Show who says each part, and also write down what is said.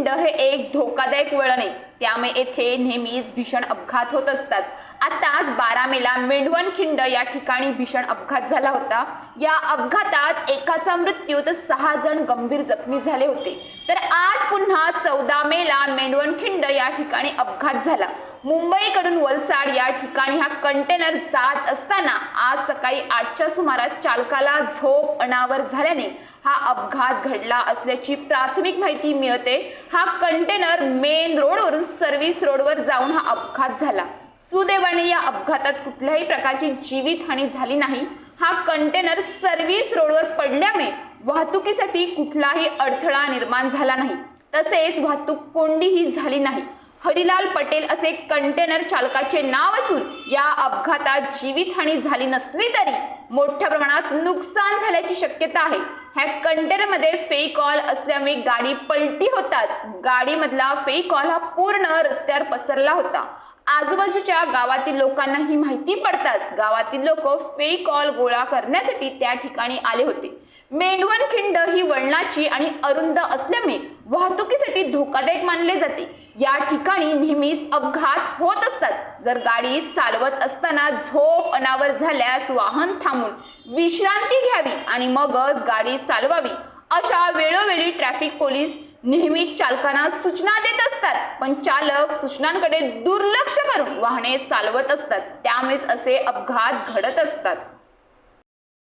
Speaker 1: खिंड हे एक धोकादायक वळण आहे, त्यामुळे येथे नेहमीच भीषण अपघात होत असतात। आताच 12 मेला मेंढवणखिंड या ठिकाणी भीषण अपघात झाला होता। या अपघातात एकाचा मृत्यू तर 6 जण गंभीर जखमी झाले होते। तर आज पुन्हा 14 मेला मेंढवणखिंड या ठिकाणी अपघात झाला। मुंबईकडून वलसाड या ठिकाणी हा कंटेनर जात असताना आज सकाळी 8च्या सुमारास चालकाला झोप अनावर झाल्याने हा अपघात घडला असल्याची प्राथमिक माहिती मिळते। हा कंटेनर मेन रोडवरून सर्व्हिस रोडवर जाऊन हा अपघात झाला। सुदैवाने या अपघातात कुठल्याही प्रकारची जीवितहानी झाली नाही। हा कंटेनर सर्व्हिस रोडवर पडल्यामुळे वाहतुकीसाठी कुठलाही अडथळा निर्माण झाला नाही, तसेच वाहतूक कोंडीही झाली नाही। हरिलाल पटेल असे कंटेनर चालकाचे नाव असून या अपघातात जीवितहानी झाली नसली तरी मोठ्या प्रमाणात नुकसान झाल्याची शक्यता आहे। ह्या कंटेनरमध्ये फेविकॉल असल्यामुळे गाडी पलटी होताच गाडीमधला फेविकॉल हा पूर्ण रस्त्यावर पसरला होता। आजूबाजूच्या गावातील लोकांना ही माहिती पडताच गावातील लोक फेविकॉल गोळा करण्यासाठी त्या ठिकाणी आले होते। मेंढवणखिंड ही वळणाची आणि अरुंद असल्यामुळे वाहतुकीसाठी धोकादायक मानले जाते। या ठिकाणी नेहमीच अपघात होत असतात। जर गाडी चालवत असताना झोप अनावर झाल्यास वाहन थांबून विश्रांती घ्यावी आणि मगच गाडी चालवावी। अशा वेळोवेळी ट्रॅफिक पोलीस नेहमीच चालकांना सूचना देत असतात, पण चालक सूचनांकडे दुर्लक्ष करून वाहने चालवत असतात, त्यामुळेच असे अपघात घडत असतात।